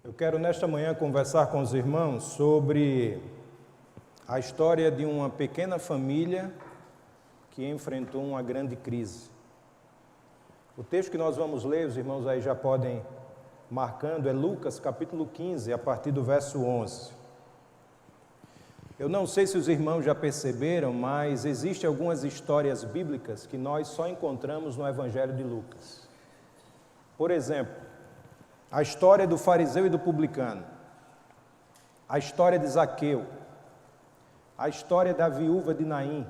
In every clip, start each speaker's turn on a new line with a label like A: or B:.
A: Eu quero nesta manhã conversar com os irmãos sobre a história de uma pequena família que enfrentou uma grande crise. O texto que nós vamos ler, os irmãos aí já podem marcando, é Lucas capítulo 15, a partir do verso 11. Eu não sei se os irmãos já perceberam, mas existem algumas histórias bíblicas que nós só encontramos no Evangelho de Lucas. Por exemplo, a história do fariseu e do publicano, a história de Zaqueu, a história da viúva de Naim,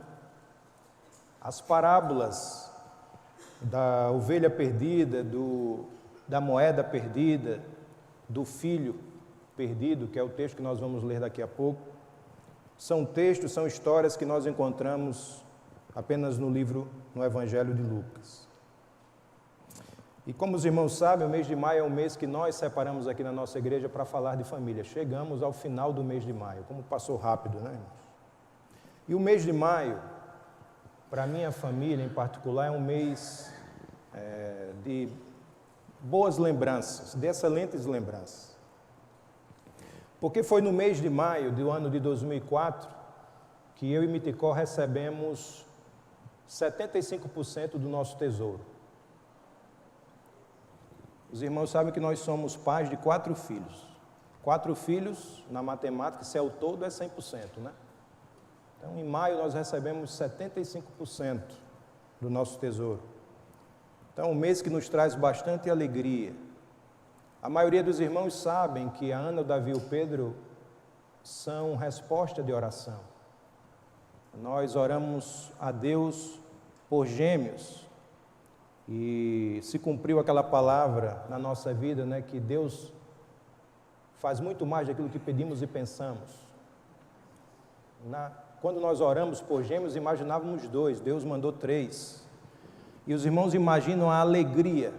A: as parábolas da ovelha perdida, da moeda perdida, do filho perdido, que é o texto que nós vamos ler daqui a pouco. São textos, são histórias que nós encontramos apenas no Evangelho de Lucas. E como os irmãos sabem, o mês de maio é um mês que nós separamos aqui na nossa igreja para falar de família. Chegamos ao final do mês de maio, como passou rápido, né, irmãos? E o mês de maio, para a minha família em particular, é um mês de boas lembranças, de excelentes lembranças. Porque foi no mês de maio do ano de 2004 que eu e Miticó recebemos 75% do nosso tesouro. Os irmãos sabem que nós somos pais de 4 filhos. 4 filhos, na matemática, se é o todo, é 100%, né? Então, em maio, nós recebemos 75% do nosso tesouro. Então, um mês que nos traz bastante alegria. A maioria dos irmãos sabem que a Ana, o Davi e o Pedro são resposta de oração. Nós oramos a Deus por gêmeos. E se cumpriu aquela palavra na nossa vida, né, que Deus faz muito mais daquilo que pedimos e pensamos. Quando nós oramos por gêmeos, imaginávamos 2, Deus mandou 3. E os irmãos imaginam a alegria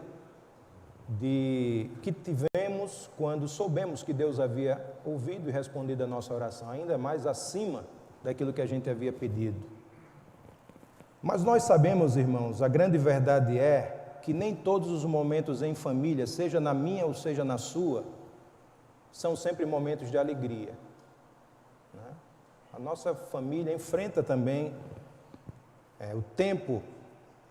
A: que tivemos quando soubemos que Deus havia ouvido e respondido a nossa oração, ainda mais acima daquilo que a gente havia pedido. Mas nós sabemos, irmãos, a grande verdade é que nem todos os momentos em família, seja na minha ou seja na sua, são sempre momentos de alegria, né? A nossa família enfrenta também o tempo,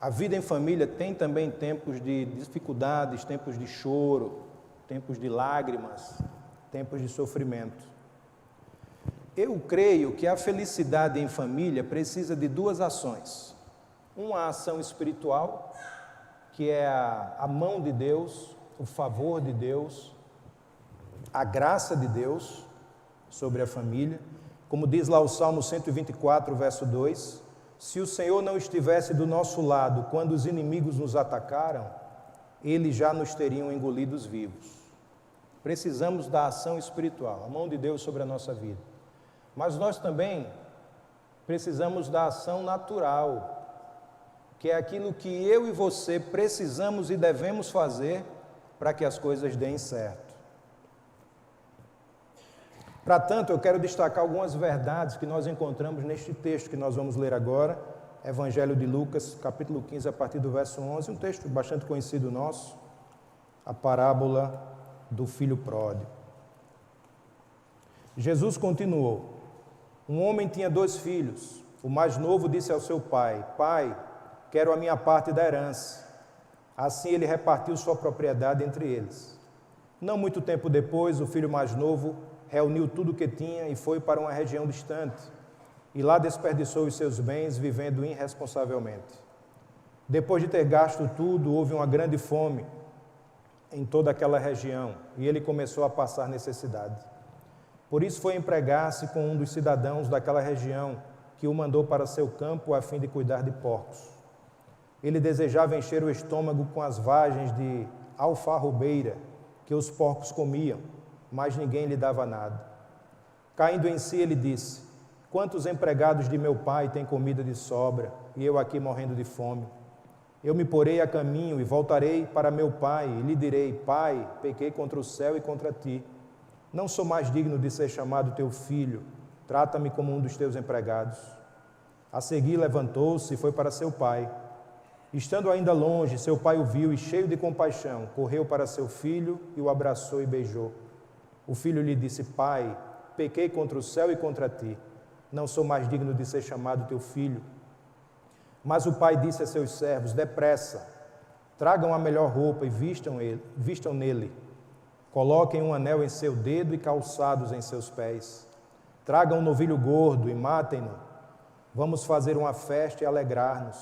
A: a vida em família tem também tempos de dificuldades, tempos de choro, tempos de lágrimas, tempos de sofrimento. Eu creio que a felicidade em família precisa de 2 ações. Uma ação espiritual, que é a mão de Deus, o favor de Deus, a graça de Deus sobre a família. Como diz lá o Salmo 124, verso 2, se o Senhor não estivesse do nosso lado quando os inimigos nos atacaram, eles já nos teriam engolidos vivos. Precisamos da ação espiritual, a mão de Deus sobre a nossa vida. Mas nós também precisamos da ação natural, que é aquilo que eu e você precisamos e devemos fazer para que as coisas deem certo. Para tanto, eu quero destacar algumas verdades que nós encontramos neste texto que nós vamos ler agora, Evangelho de Lucas, capítulo 15, a partir do verso 11, um texto bastante conhecido nosso, a parábola do filho pródigo. Jesus continuou: um homem tinha 2 filhos. O mais novo disse ao seu pai: Pai, quero a minha parte da herança. Assim ele repartiu sua propriedade entre eles. Não muito tempo depois, o filho mais novo reuniu tudo o que tinha e foi para uma região distante. E lá desperdiçou os seus bens, vivendo irresponsavelmente. Depois de ter gasto tudo, houve uma grande fome em toda aquela região, e ele começou a passar necessidade. Por isso foi empregar-se com um dos cidadãos daquela região, que o mandou para seu campo a fim de cuidar de porcos. Ele desejava encher o estômago com as vagens de alfarrobeira que os porcos comiam, mas ninguém lhe dava nada. Caindo em si, ele disse: quantos empregados de meu pai têm comida de sobra, e eu aqui morrendo de fome? Eu me porei a caminho e voltarei para meu pai, e lhe direi: Pai, pequei contra o céu e contra ti. Não sou mais digno de ser chamado teu filho, trata-me como um dos teus empregados. A seguir levantou-se e foi para seu pai. Estando ainda longe, seu pai o viu e, cheio de compaixão, correu para seu filho e o abraçou e beijou. O filho lhe disse: Pai, pequei contra o céu e contra ti. Não sou mais digno de ser chamado teu filho. Mas o pai disse a seus servos: Depressa, tragam a melhor roupa e vistam nele. Coloquem um anel em seu dedo e calçados em seus pés. Tragam um novilho gordo e matem-no. Vamos fazer uma festa e alegrar-nos.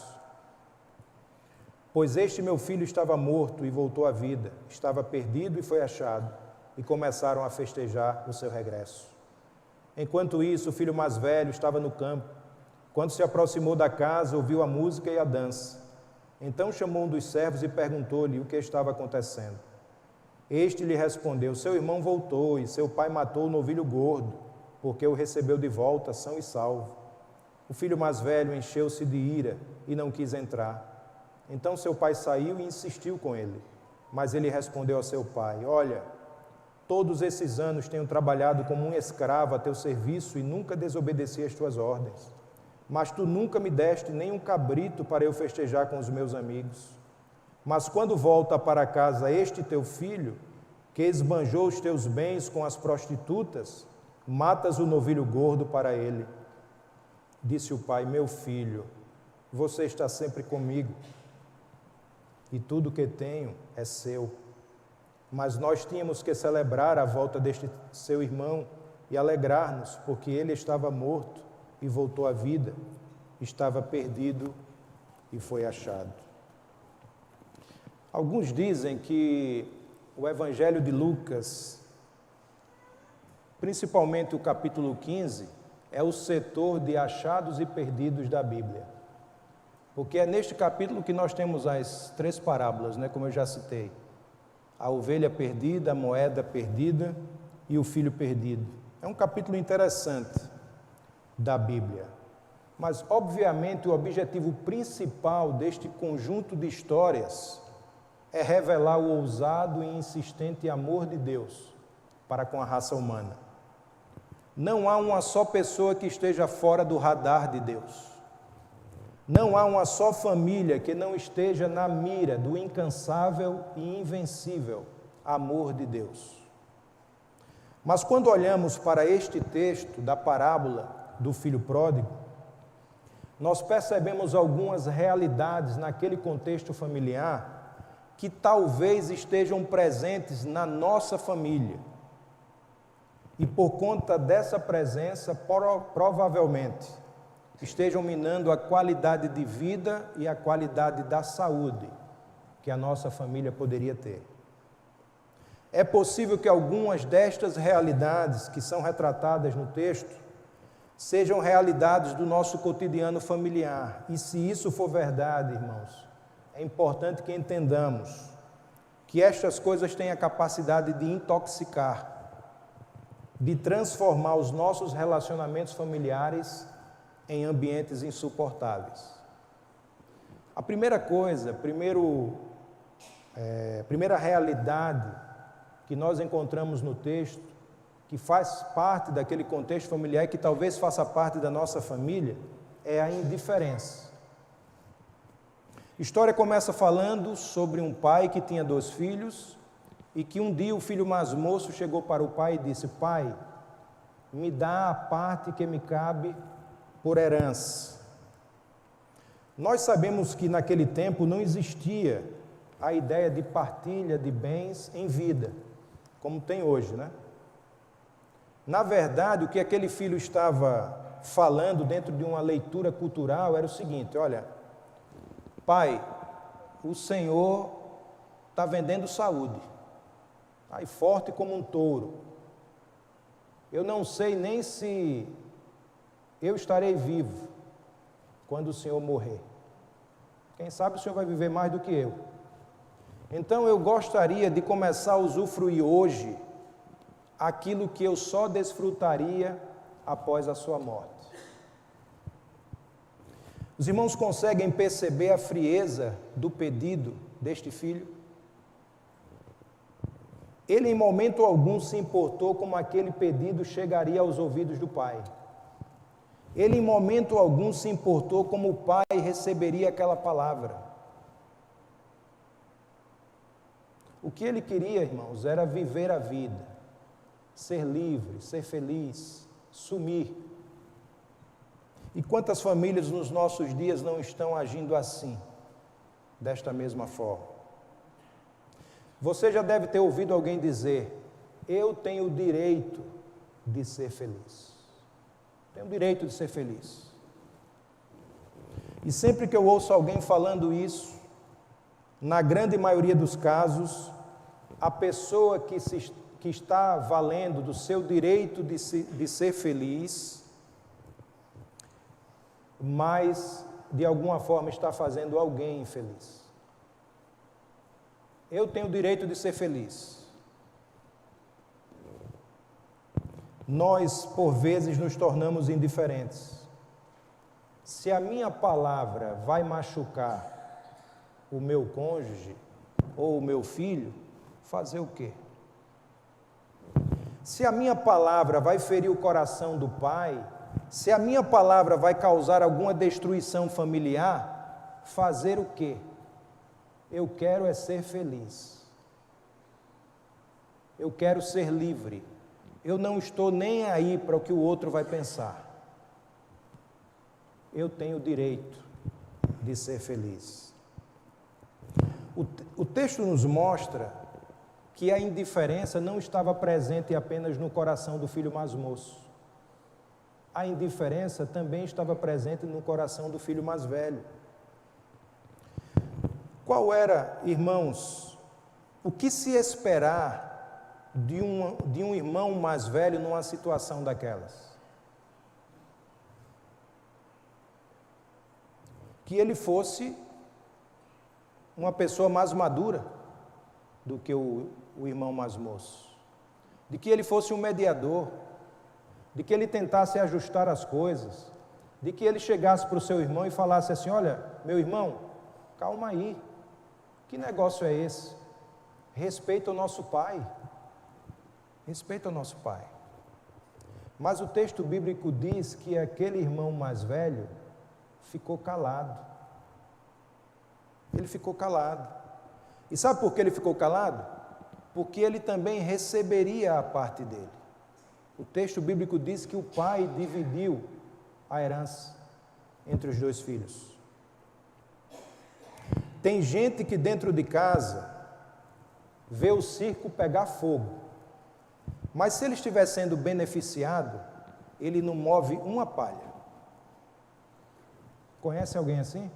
A: Pois este meu filho estava morto e voltou à vida, estava perdido e foi achado. E começaram a festejar o seu regresso. Enquanto isso, o filho mais velho estava no campo. Quando se aproximou da casa, ouviu a música e a dança. Então chamou um dos servos e perguntou-lhe o que estava acontecendo. Este lhe respondeu: seu irmão voltou e seu pai matou o novilho gordo, porque o recebeu de volta são e salvo. O filho mais velho encheu-se de ira e não quis entrar. Então seu pai saiu e insistiu com ele. Mas ele respondeu ao seu pai: olha, todos esses anos tenho trabalhado como um escravo a teu serviço e nunca desobedeci às tuas ordens. Mas tu nunca me deste nem um cabrito para eu festejar com os meus amigos. Mas quando volta para casa este teu filho, que esbanjou os teus bens com as prostitutas, matas o novilho gordo para ele. Disse o pai: meu filho, você está sempre comigo, e tudo que tenho é seu. Mas nós tínhamos que celebrar a volta deste seu irmão e alegrar-nos, porque ele estava morto e voltou à vida, estava perdido e foi achado. Alguns dizem que o Evangelho de Lucas, principalmente o capítulo 15, é o setor de achados e perdidos da Bíblia. Porque é neste capítulo que nós temos as 3 parábolas, como eu já citei. A ovelha perdida, a moeda perdida e o filho perdido. É um capítulo interessante da Bíblia. Mas, obviamente, o objetivo principal deste conjunto de histórias é revelar o ousado e insistente amor de Deus para com a raça humana. Não há uma só pessoa que esteja fora do radar de Deus. Não há uma só família que não esteja na mira do incansável e invencível amor de Deus. Mas quando olhamos para este texto da parábola do filho pródigo, nós percebemos algumas realidades naquele contexto familiar que talvez estejam presentes na nossa família. E por conta dessa presença, provavelmente, estejam minando a qualidade de vida e a qualidade da saúde que a nossa família poderia ter. É possível que algumas destas realidades que são retratadas no texto sejam realidades do nosso cotidiano familiar. E se isso for verdade, irmãos, é importante que entendamos que estas coisas têm a capacidade de intoxicar, de transformar os nossos relacionamentos familiares em ambientes insuportáveis. A primeira coisa, primeira realidade que nós encontramos no texto, que faz parte daquele contexto familiar e que talvez faça parte da nossa família, é a indiferença. A história começa falando sobre um pai que tinha 2 filhos e que um dia o filho mais moço chegou para o pai e disse: pai, me dá a parte que me cabe por herança. Nós sabemos que naquele tempo não existia a ideia de partilha de bens em vida, como tem hoje, Na verdade, o que aquele filho estava falando dentro de uma leitura cultural era o seguinte: olha, pai, o Senhor está vendendo saúde, está aí forte como um touro. Eu não sei nem se eu estarei vivo quando o Senhor morrer. Quem sabe o Senhor vai viver mais do que eu. Então eu gostaria de começar a usufruir hoje aquilo que eu só desfrutaria após a sua morte. Os irmãos conseguem perceber a frieza do pedido deste filho? Ele em momento algum se importou como aquele pedido chegaria aos ouvidos do pai. Ele em momento algum se importou como o pai receberia aquela palavra. O que ele queria, irmãos, era viver a vida, ser livre, ser feliz, sumir. E quantas famílias nos nossos dias não estão agindo assim, desta mesma forma? Você já deve ter ouvido alguém dizer: eu tenho o direito de ser feliz. Tenho o direito de ser feliz. E sempre que eu ouço alguém falando isso, na grande maioria dos casos, a pessoa que está valendo do seu direito de ser feliz, mas de alguma forma está fazendo alguém infeliz. Eu tenho o direito de ser feliz. Nós, por vezes, nos tornamos indiferentes. Se a minha palavra vai machucar o meu cônjuge ou o meu filho, fazer o quê? Se a minha palavra vai ferir o coração do pai, se a minha palavra vai causar alguma destruição familiar, fazer o quê? Eu quero é ser feliz. Eu quero ser livre. Eu não estou nem aí para o que o outro vai pensar. Eu tenho o direito de ser feliz. O texto nos mostra que a indiferença não estava presente apenas no coração do filho mais moço. A indiferença também estava presente no coração do filho mais velho. Qual era, irmãos, o que se esperar de um irmão mais velho numa situação daquelas? Que ele fosse uma pessoa mais madura do que o irmão mais moço, de que ele fosse um mediador, de que ele tentasse ajustar as coisas, de que ele chegasse para o seu irmão e falasse assim: olha, meu irmão, calma aí, que negócio é esse? Respeita o nosso pai, respeita o nosso pai. Mas o texto bíblico diz que aquele irmão mais velho ficou calado. Ele ficou calado. E sabe por que ele ficou calado? Porque ele também receberia a parte dele. O texto bíblico diz que o pai dividiu a herança entre os dois filhos. Tem gente que dentro de casa vê o circo pegar fogo, mas se ele estiver sendo beneficiado, ele não move uma palha. Conhece alguém assim?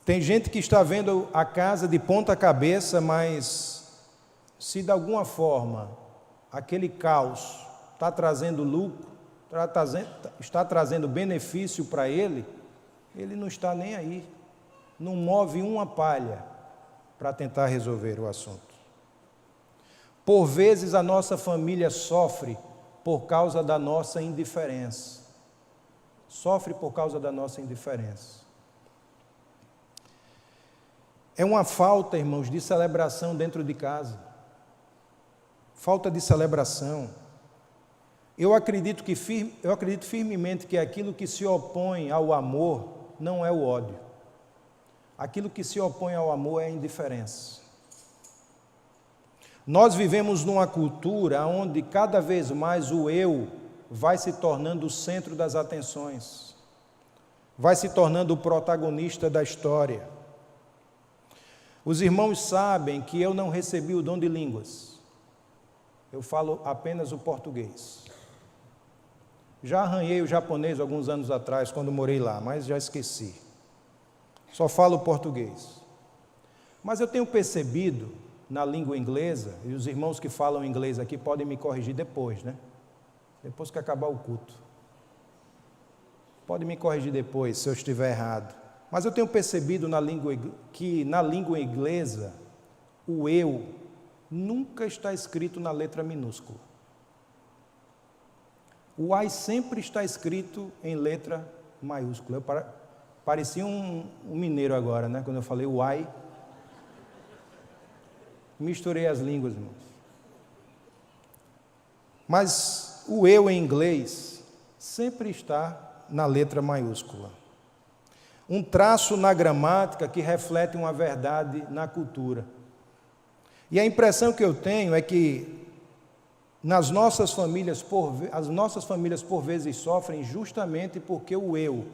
A: Tem gente que está vendo a casa de ponta cabeça, mas se de alguma forma aquele caos está trazendo lucro, está trazendo benefício para ele, ele não está nem aí, não move uma palha para tentar resolver o assunto. Por vezes a nossa família sofre por causa da nossa indiferença. Sofre por causa da nossa indiferença. É uma falta, irmãos, de celebração dentro de casa. Falta de celebração. Eu acredito firmemente que aquilo que se opõe ao amor não é o ódio. Aquilo que se opõe ao amor é a indiferença. Nós vivemos numa cultura onde cada vez mais o eu vai se tornando o centro das atenções, vai se tornando o protagonista da história. Os irmãos sabem que eu não recebi o dom de línguas, eu falo apenas o português. Já arranhei o japonês alguns anos atrás, quando morei lá, mas já esqueci. Só falo português. Mas eu tenho percebido na língua inglesa, e os irmãos que falam inglês aqui podem me corrigir depois, né? Depois que acabar o culto. Pode me corrigir depois, se eu estiver errado. Mas eu tenho percebido que na língua inglesa, o eu nunca está escrito na letra minúscula. O I sempre está escrito em letra maiúscula. Parecia um mineiro agora, né? Quando eu falei o I. Misturei as línguas, irmãos. Mas o eu em inglês sempre está na letra maiúscula. Um traço na gramática que reflete uma verdade na cultura. E a impressão que eu tenho é que as nossas famílias por vezes sofrem justamente porque o eu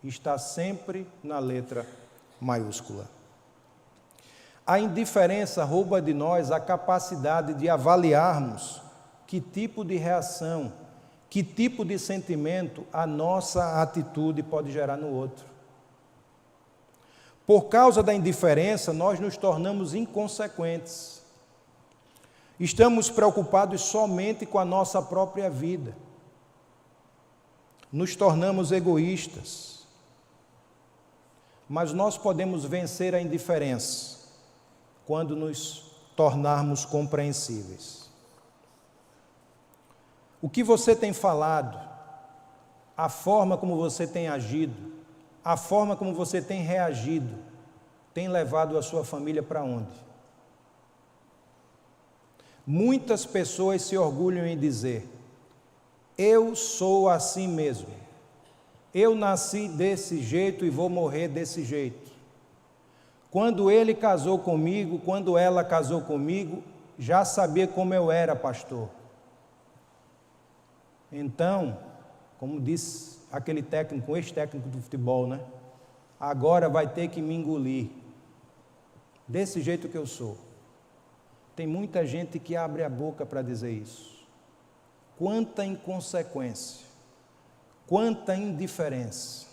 A: está sempre na letra maiúscula. A indiferença rouba de nós a capacidade de avaliarmos que tipo de reação, que tipo de sentimento a nossa atitude pode gerar no outro. Por causa da indiferença, nós nos tornamos inconsequentes. Estamos preocupados somente com a nossa própria vida. Nos tornamos egoístas. Mas nós podemos vencer a indiferença quando nos tornarmos compreensíveis. O que você tem falado, a forma como você tem agido, a forma como você tem reagido, tem levado a sua família para onde? Muitas pessoas se orgulham em dizer: eu sou assim mesmo, eu nasci desse jeito e vou morrer desse jeito. Quando ele casou comigo, quando ela casou comigo, já sabia como eu era, pastor. Então, como disse aquele técnico, ex-técnico do futebol, né? Agora vai ter que me engolir, desse jeito que eu sou. Tem muita gente que abre a boca para dizer isso. Quanta inconsequência, quanta indiferença.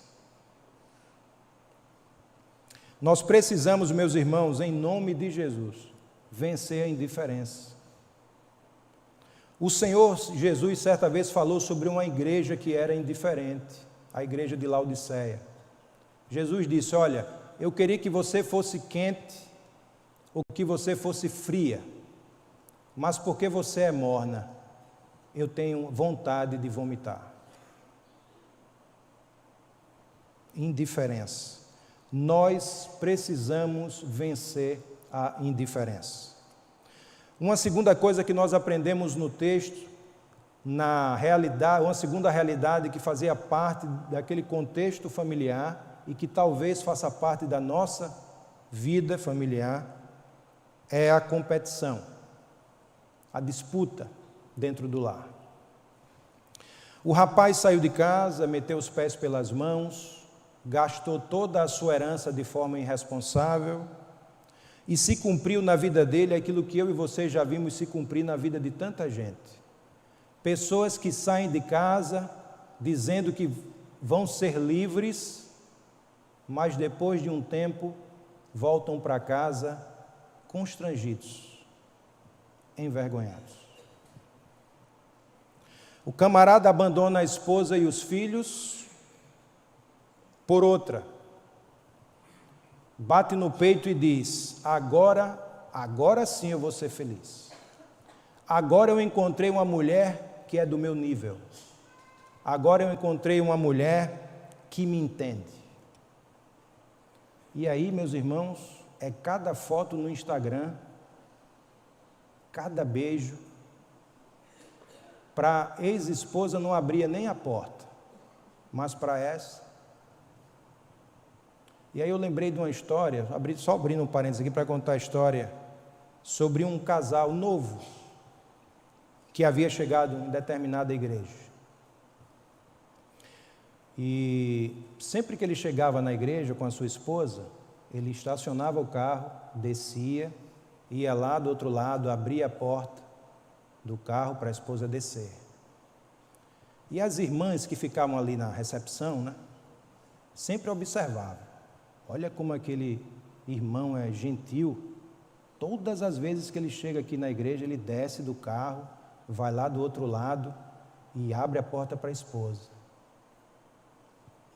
A: Nós precisamos, meus irmãos, em nome de Jesus, vencer a indiferença. O Senhor Jesus certa vez falou sobre uma igreja que era indiferente, a igreja de Laodiceia. Jesus disse: olha, eu queria que você fosse quente ou que você fosse fria, mas porque você é morna, eu tenho vontade de vomitar. Indiferença. Nós precisamos vencer a indiferença. Uma segunda coisa que nós aprendemos no texto, na realidade, uma segunda realidade que fazia parte daquele contexto familiar e que talvez faça parte da nossa vida familiar, é a competição, a disputa dentro do lar. O rapaz saiu de casa, meteu os pés pelas mãos, gastou toda a sua herança de forma irresponsável e se cumpriu na vida dele aquilo que eu e você já vimos se cumprir na vida de tanta gente. Pessoas que saem de casa dizendo que vão ser livres, mas depois de um tempo voltam para casa constrangidos, envergonhados. O camarada abandona a esposa e os filhos por outra. Bate no peito e diz: agora sim eu vou ser feliz. Agora eu encontrei uma mulher que é do meu nível. Agora eu encontrei uma mulher que me entende. E aí, meus irmãos, é cada foto no Instagram, cada beijo. Para a ex-esposa não abria nem a porta, mas para essa. E aí eu lembrei de uma história, só abrindo um parênteses aqui para contar a história, sobre um casal novo, que havia chegado em determinada igreja. E sempre que ele chegava na igreja com a sua esposa, ele estacionava o carro, descia, ia lá do outro lado, abria a porta do carro para a esposa descer. E as irmãs que ficavam ali na recepção, né, sempre observavam. Olha como aquele irmão é gentil. Todas as vezes que ele chega aqui na igreja, ele desce do carro, vai lá do outro lado e abre a porta para a esposa.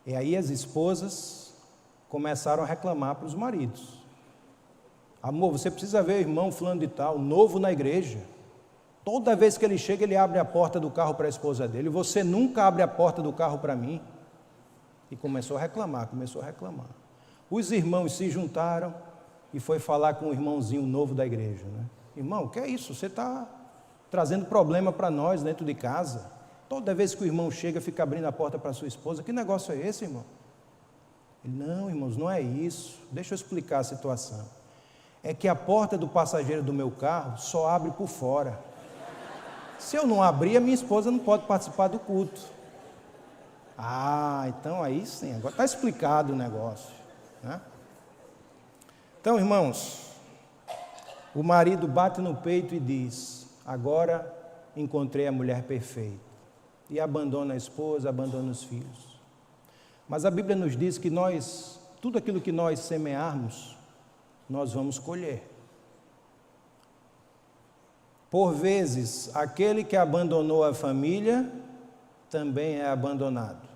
A: E aí as esposas começaram a reclamar para os maridos. Amor, você precisa ver o irmão fulano de tal, novo na igreja. Toda vez que ele chega, ele abre a porta do carro para a esposa dele. Você nunca abre a porta do carro para mim. E começou a reclamar. Os irmãos se juntaram e foi falar com o irmãozinho novo da igreja, né? Irmão, o que é isso? Você está trazendo problema para nós dentro de casa. Toda vez que o irmão chega, fica abrindo a porta para a sua esposa. Que negócio é esse, irmão? Ele: não, irmãos, não é isso. Deixa eu explicar a situação. é que a porta do passageiro do meu carro só abre por fora. Se eu não abrir, a minha esposa não pode participar do culto. Ah, então aí sim, agora está explicado o negócio, né? Então, irmãos, o marido bate no peito e diz: agora encontrei a mulher perfeita. E abandona a esposa, abandona os filhos. Mas a Bíblia nos diz que tudo aquilo que nós semearmos, nós vamos colher. Por vezes, aquele que abandonou a família também é abandonado.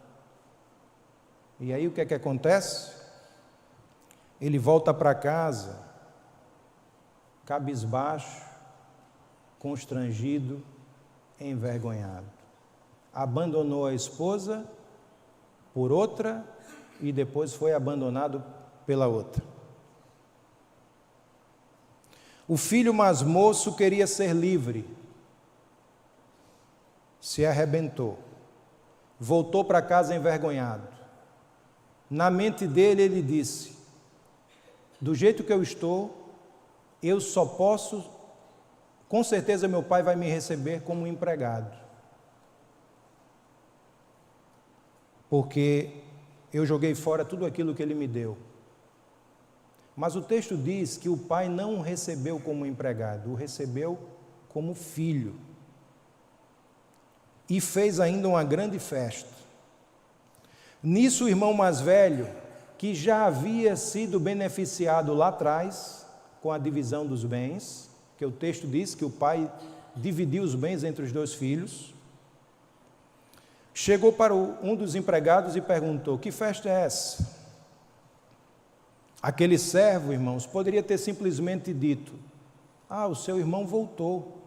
A: E aí o que é que acontece? Ele volta para casa, cabisbaixo, constrangido, envergonhado. Abandonou a esposa por outra e depois foi abandonado pela outra. O filho mais moço queria ser livre, se arrebentou, voltou para casa envergonhado. Na mente dele ele disse: do jeito que eu estou, eu só posso, com certeza meu pai vai me receber como empregado, porque eu joguei fora tudo aquilo que ele me deu. Mas o texto diz que o pai não o recebeu como empregado, o recebeu como filho. E fez ainda uma grande festa. Nisso o irmão mais velho, que já havia sido beneficiado lá atrás, com a divisão dos bens, que o texto diz que o pai dividiu os bens entre os dois filhos, chegou para um dos empregados e perguntou: que festa é essa? Aquele servo, irmãos, poderia ter simplesmente dito: o seu irmão voltou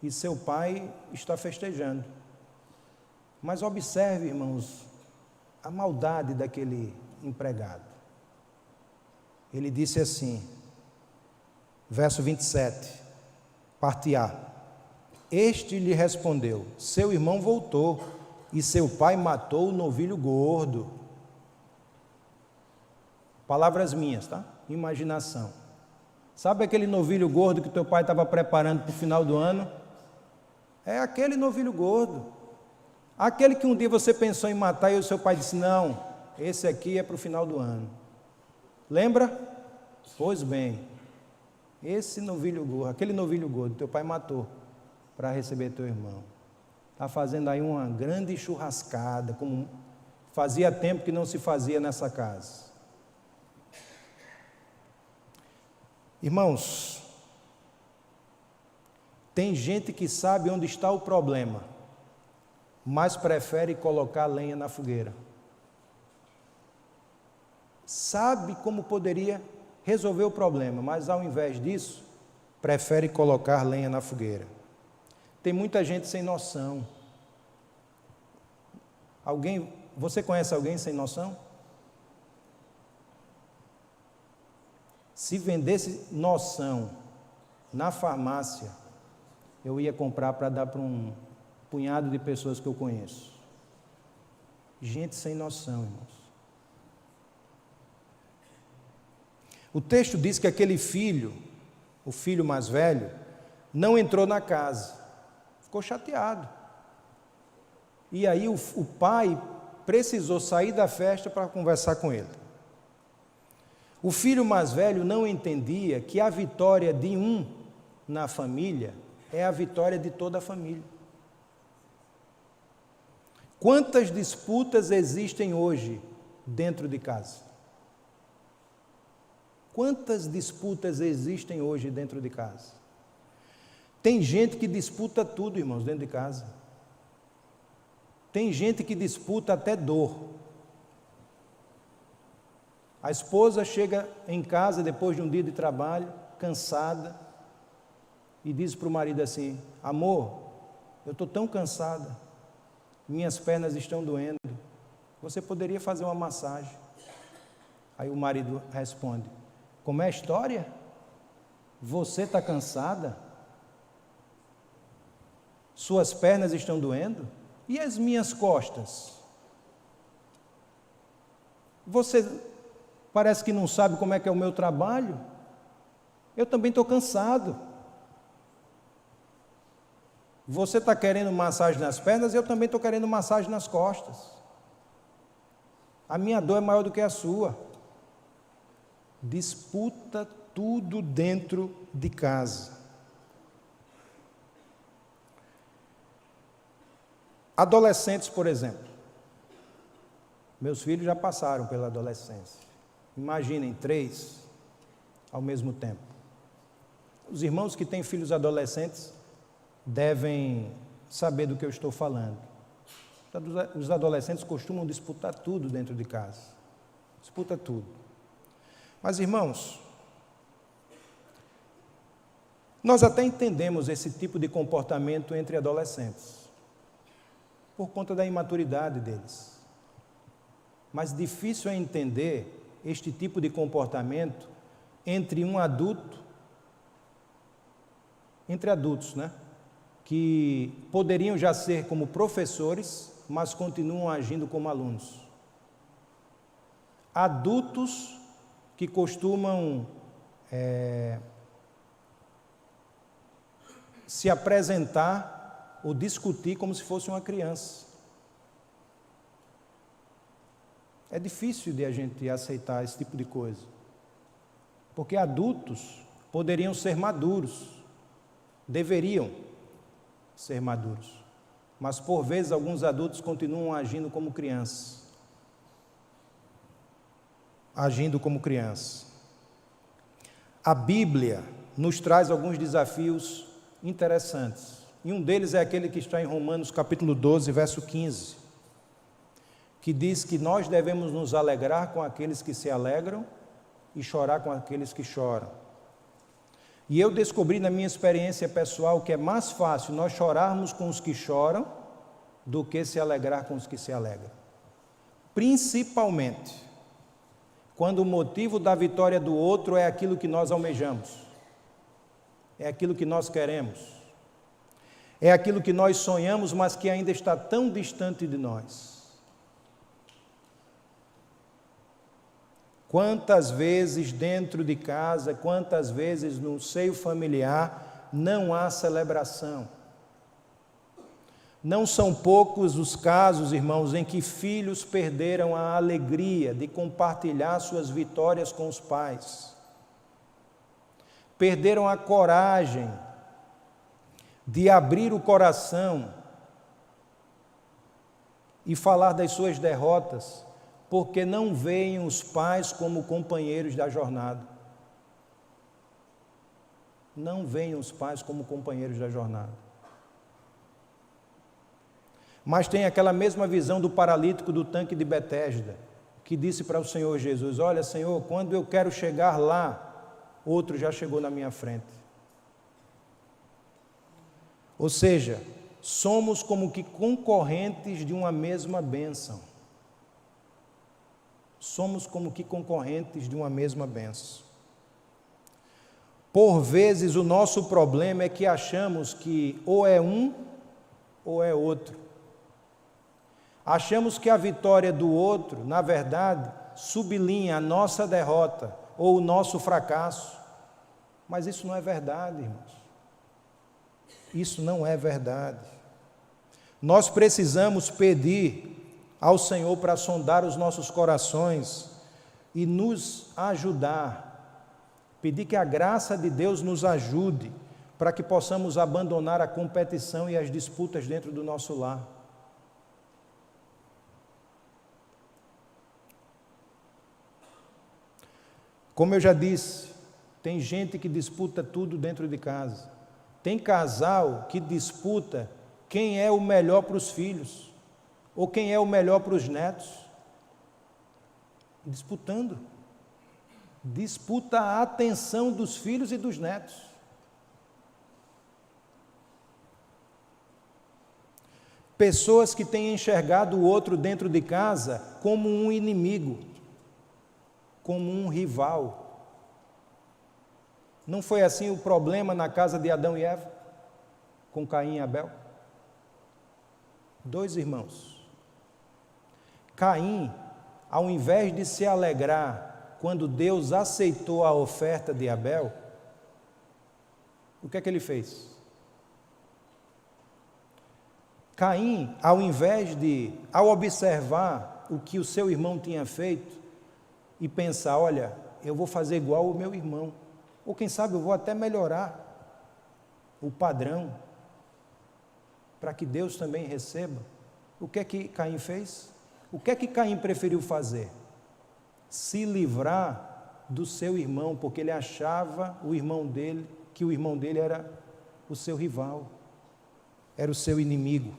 A: e seu pai está festejando. Mas observe, irmãos, a maldade daquele empregado. Ele disse assim, verso 27, parte A: este lhe respondeu: seu irmão voltou e seu pai matou o novilho gordo. Palavras minhas, tá? Imaginação. Sabe aquele novilho gordo que teu pai estava preparando para o final do ano? É aquele novilho gordo. Aquele que um dia você pensou em matar e o seu pai disse: não, esse aqui é para o final do ano. Lembra? Pois bem, esse novilho gordo, aquele novilho gordo, teu pai matou para receber teu irmão. Está fazendo aí uma grande churrascada, como fazia tempo que não se fazia nessa casa. Irmãos, tem gente que sabe onde está o problema, mas prefere colocar lenha na fogueira. Sabe como poderia resolver o problema, mas ao invés disso, prefere colocar lenha na fogueira. Tem muita gente sem noção. Você conhece alguém sem noção? Se vendesse noção na farmácia, eu ia comprar para dar para um punhado de pessoas que eu conheço. Gente sem noção, irmãos. O texto diz que aquele filho, o filho mais velho, não entrou na casa. Ficou chateado. E aí o pai precisou sair da festa para conversar com ele. O filho mais velho não entendia que a vitória de um na família é a vitória de toda a família. Quantas disputas existem hoje dentro de casa? Quantas disputas existem hoje dentro de casa? Tem gente que disputa tudo, irmãos, dentro de casa. Tem gente que disputa até dor. A esposa chega em casa depois de um dia de trabalho, cansada, e diz para o marido assim: amor, eu estou tão cansada, minhas pernas estão doendo, você poderia fazer uma massagem? Aí o marido responde: como é a história? Você está cansada? Suas pernas estão doendo? E as minhas costas? Você parece que não sabe como é que é o meu trabalho? Eu também estou cansado. Você está querendo massagem nas pernas, eu também estou querendo massagem nas costas. A minha dor é maior do que a sua. Disputa tudo dentro de casa. Adolescentes, por exemplo. Meus filhos já passaram pela adolescência. Imaginem 3 ao mesmo tempo. Os irmãos que têm filhos adolescentes devem saber do que eu estou falando. Os adolescentes costumam disputar tudo dentro de casa. Disputa tudo. Mas, irmãos, nós até entendemos esse tipo de comportamento entre adolescentes, por conta da imaturidade deles. Mas difícil é entender este tipo de comportamento entre um adulto, entre adultos, né? Que poderiam já ser como professores, mas continuam agindo como alunos. Adultos que costumam se apresentar ou discutir como se fosse uma criança. É difícil de a gente aceitar esse tipo de coisa, porque adultos poderiam ser maduros, deveriam ser maduros, mas por vezes alguns adultos continuam agindo como crianças. Agindo como criança. A Bíblia nos traz alguns desafios interessantes, e um deles é aquele que está em Romanos capítulo 12, verso 15, que diz que nós devemos nos alegrar com aqueles que se alegram e chorar com aqueles que choram. E eu descobri na minha experiência pessoal que é mais fácil nós chorarmos com os que choram do que se alegrar com os que se alegram. Principalmente quando o motivo da vitória do outro é aquilo que nós almejamos, é aquilo que nós queremos, é aquilo que nós sonhamos, mas que ainda está tão distante de nós. Quantas vezes dentro de casa, quantas vezes no seio familiar, não há celebração. Não são poucos os casos, irmãos, em que filhos perderam a alegria de compartilhar suas vitórias com os pais. Perderam a coragem de abrir o coração e falar das suas derrotas, porque não veem os pais como companheiros da jornada. Não veem os pais como companheiros da jornada. Mas tem aquela mesma visão do paralítico do tanque de Betesda, que disse para o Senhor Jesus: olha, Senhor, quando eu quero chegar lá, outro já chegou na minha frente. Ou seja, somos como que concorrentes de uma mesma bênção. Somos como que concorrentes de uma mesma bênção. Por vezes o nosso problema é que achamos que ou é um ou é outro. Achamos que a vitória do outro, na verdade, sublinha a nossa derrota ou o nosso fracasso. Mas isso não é verdade, irmãos. Isso não é verdade. Nós precisamos pedir ao Senhor para sondar os nossos corações e nos ajudar. Pedir que a graça de Deus nos ajude para que possamos abandonar a competição e as disputas dentro do nosso lar. Como eu já disse, tem gente que disputa tudo dentro de casa. Tem casal que disputa quem é o melhor para os filhos, ou quem é o melhor para os netos. Disputando. Disputa a atenção dos filhos e dos netos. Pessoas que têm enxergado o outro dentro de casa como um inimigo, como um rival. Não foi assim o problema na casa de Adão e Eva, com Caim e Abel? 2 irmãos. Caim, ao invés de se alegrar quando Deus aceitou a oferta de Abel, O que é que ele fez? Caim, ao observar o que o seu irmão tinha feito e pensar, olha, eu vou fazer igual o meu irmão, ou quem sabe eu vou até melhorar o padrão, para que Deus também receba. O que é que Caim fez? O que é que Caim preferiu fazer? Se livrar do seu irmão, porque ele achava que o irmão dele era o seu rival, era o seu inimigo.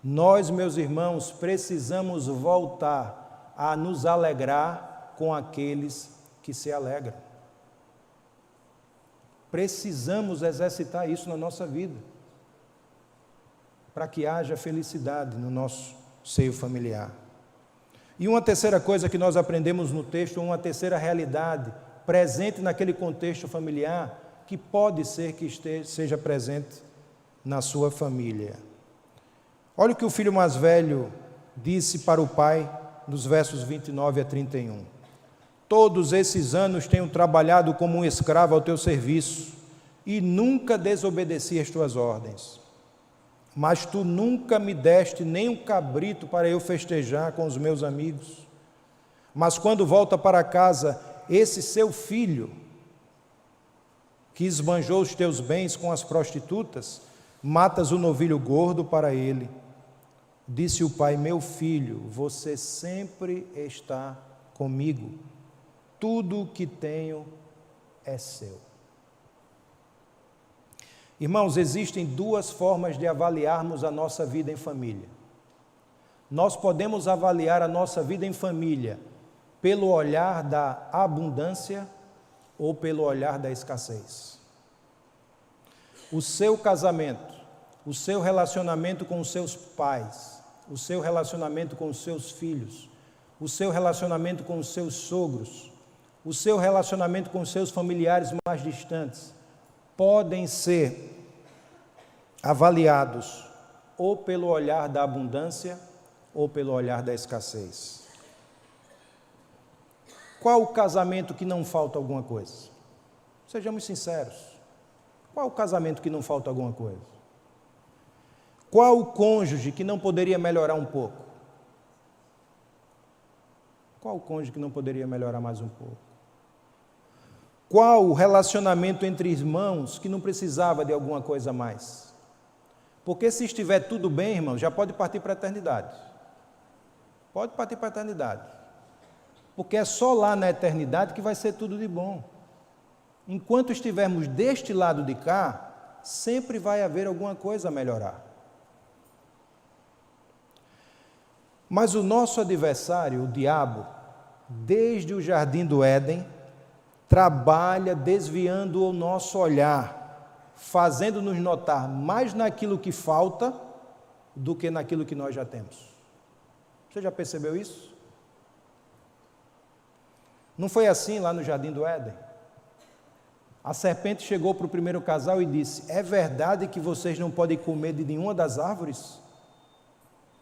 A: Nós, meus irmãos, precisamos voltar a nos alegrar com aqueles que se alegram. Precisamos exercitar isso na nossa vida, para que haja felicidade no nosso seio familiar. E uma terceira coisa que nós aprendemos no texto, uma terceira realidade presente naquele contexto familiar, que pode ser que seja presente na sua família. Olha o que o filho mais velho disse para o pai, nos versos 29 a 31. Todos esses anos tenho trabalhado como um escravo ao teu serviço e nunca desobedeci às tuas ordens. Mas tu nunca me deste nem um cabrito para eu festejar com os meus amigos. Mas quando volta para casa esse seu filho, que esbanjou os teus bens com as prostitutas, matas o novilho gordo para ele. Disse o pai, meu filho, você sempre está comigo. Tudo o que tenho é seu. Irmãos, existem duas formas de avaliarmos a nossa vida em família. Nós podemos avaliar a nossa vida em família pelo olhar da abundância ou pelo olhar da escassez. O seu casamento, o seu relacionamento com os seus pais, o seu relacionamento com os seus filhos, o seu relacionamento com os seus sogros, o seu relacionamento com os seus familiares mais distantes, podem ser avaliados ou pelo olhar da abundância ou pelo olhar da escassez. Qual o casamento que não falta alguma coisa? Sejamos sinceros. Qual o casamento que não falta alguma coisa? Qual o cônjuge que não poderia melhorar um pouco? Qual o cônjuge que não poderia melhorar mais um pouco? Qual o relacionamento entre irmãos que não precisava de alguma coisa a mais? Porque se estiver tudo bem, irmão, já pode partir para a eternidade. Pode partir para a eternidade. Porque é só lá na eternidade que vai ser tudo de bom. Enquanto estivermos deste lado de cá, sempre vai haver alguma coisa a melhorar. Mas o nosso adversário, o diabo, desde o jardim do Éden, trabalha desviando o nosso olhar, fazendo-nos notar mais naquilo que falta do que naquilo que nós já temos. Você já percebeu isso? Não foi assim lá no jardim do Éden? A serpente chegou para o primeiro casal e disse, é verdade que vocês não podem comer de nenhuma das árvores?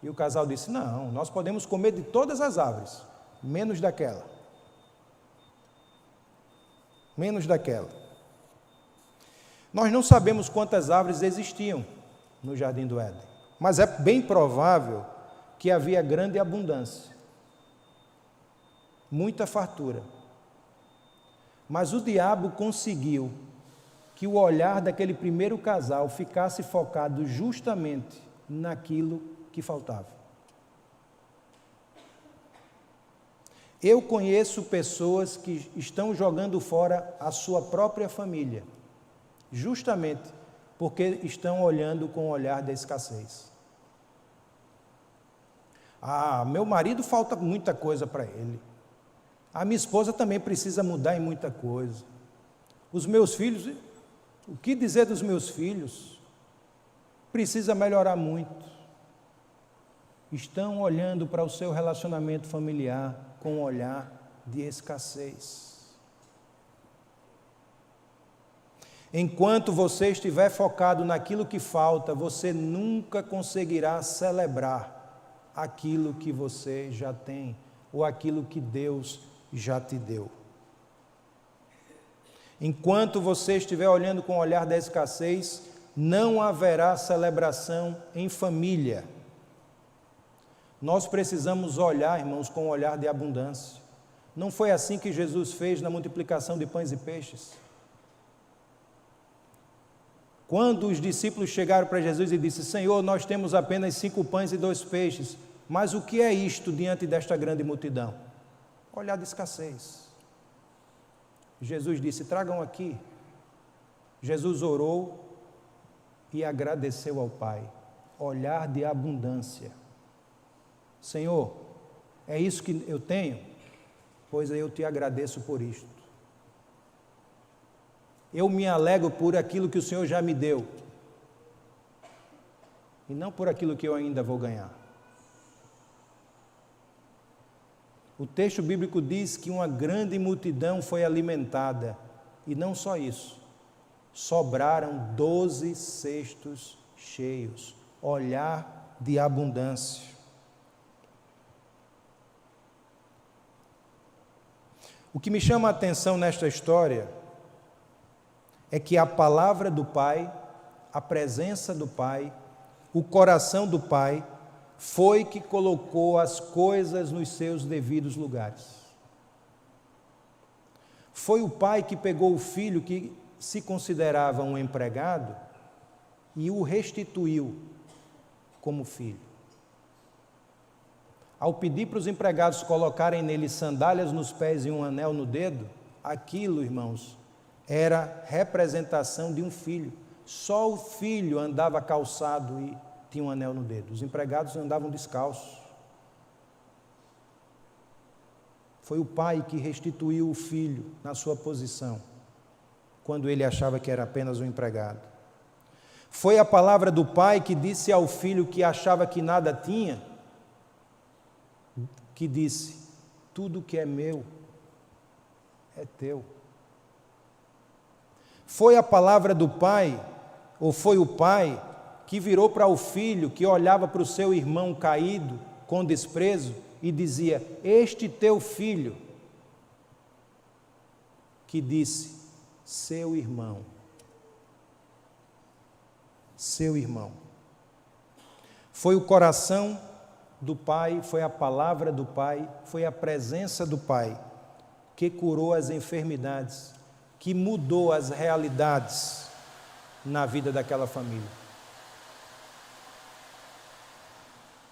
A: E o casal disse, não, nós podemos comer de todas as árvores, menos daquela. Menos daquela. Nós não sabemos quantas árvores existiam no jardim do Éden, mas é bem provável que havia grande abundância, muita fartura. Mas o diabo conseguiu que o olhar daquele primeiro casal ficasse focado justamente naquilo que faltava. Eu conheço pessoas que estão jogando fora a sua própria família, justamente porque estão olhando com o olhar da escassez. Ah, meu marido falta muita coisa para ele. A minha esposa também precisa mudar em muita coisa. Os meus filhos, o que dizer dos meus filhos? Precisa melhorar muito. Estão olhando para o seu relacionamento familiar com um olhar de escassez. Enquanto você estiver focado naquilo que falta, você nunca conseguirá celebrar aquilo que você já tem, ou aquilo que Deus já te deu. Enquanto você estiver olhando com o olhar da escassez, não haverá celebração em família. Nós precisamos olhar, irmãos, com o olhar de abundância. Não foi assim que Jesus fez na multiplicação de pães e peixes? Quando os discípulos chegaram para Jesus e disseram: Senhor, nós temos apenas 5 pães e 2 peixes, mas o que é isto diante desta grande multidão? Olhar de escassez. Jesus disse: tragam aqui. Jesus orou e agradeceu ao Pai. Olhar de abundância. Senhor, é isso que eu tenho? Pois eu te agradeço por isto. Eu me alegro por aquilo que o Senhor já me deu, e não por aquilo que eu ainda vou ganhar. O texto bíblico diz que uma grande multidão foi alimentada, e não só isso, sobraram 12 cestos cheios. Olhar de abundância. O que me chama a atenção nesta história é que a palavra do Pai, a presença do Pai, o coração do Pai, foi que colocou as coisas nos seus devidos lugares. Foi o Pai que pegou o filho que se considerava um empregado e o restituiu como filho. Ao pedir para os empregados colocarem nele sandálias nos pés e um anel no dedo, aquilo, irmãos, era representação de um filho. Só o filho andava calçado e tinha um anel no dedo. Os empregados andavam descalços. Foi o pai que restituiu o filho na sua posição, quando ele achava que era apenas um empregado. Foi a palavra do pai que disse ao filho que achava que nada tinha, que disse: tudo que é meu é teu. Foi a palavra do pai, ou foi o pai, que virou para o filho, que olhava para o seu irmão caído, com desprezo, e dizia: este teu filho, que disse: seu irmão. Seu irmão. Foi o coração do Pai, foi a palavra do Pai, foi a presença do Pai que curou as enfermidades, que mudou as realidades na vida daquela família.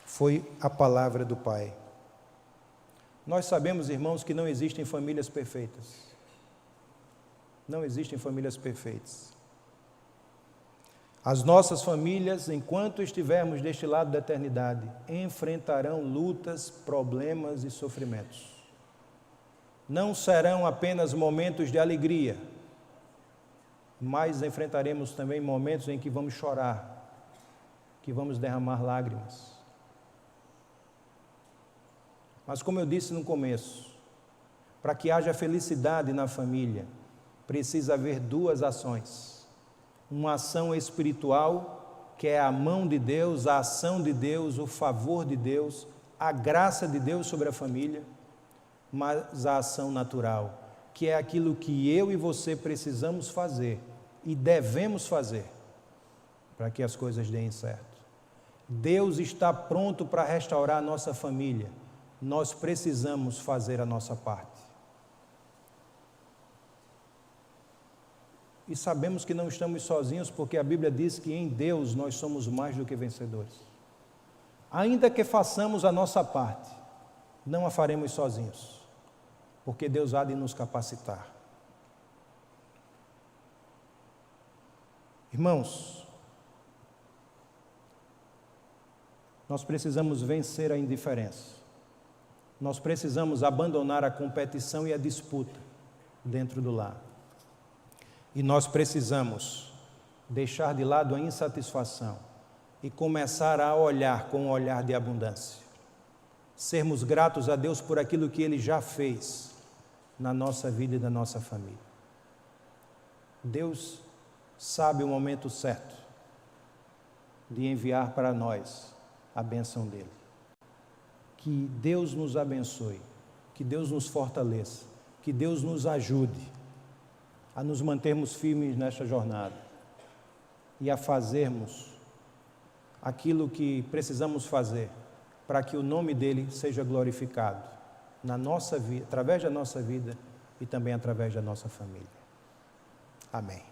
A: Foi a palavra do Pai. Nós sabemos, irmãos, que não existem famílias perfeitas. Não existem famílias perfeitas. As nossas famílias, enquanto estivermos deste lado da eternidade, enfrentarão lutas, problemas e sofrimentos. Não serão apenas momentos de alegria, mas enfrentaremos também momentos em que vamos chorar, que vamos derramar lágrimas. Mas como eu disse no começo, para que haja felicidade na família, precisa haver 2 ações. Uma ação espiritual, que é a mão de Deus, a ação de Deus, o favor de Deus, a graça de Deus sobre a família, mas a ação natural, que é aquilo que eu e você precisamos fazer e devemos fazer para que as coisas deem certo. Deus está pronto para restaurar a nossa família, nós precisamos fazer a nossa parte. E sabemos que não estamos sozinhos, porque a Bíblia diz que em Deus nós somos mais do que vencedores. Ainda que façamos a nossa parte, não a faremos sozinhos, porque Deus há de nos capacitar. Irmãos, nós precisamos vencer a indiferença. Nós precisamos abandonar a competição e a disputa dentro do lar. E nós precisamos deixar de lado a insatisfação e começar a olhar com um olhar de abundância. Sermos gratos a Deus por aquilo que Ele já fez na nossa vida e na nossa família. Deus sabe o momento certo de enviar para nós a bênção dEle. Que Deus nos abençoe, que Deus nos fortaleça, que Deus nos ajude a nos mantermos firmes nesta jornada e a fazermos aquilo que precisamos fazer para que o nome dele seja glorificado na nossa vida, através da nossa vida e também através da nossa família. Amém.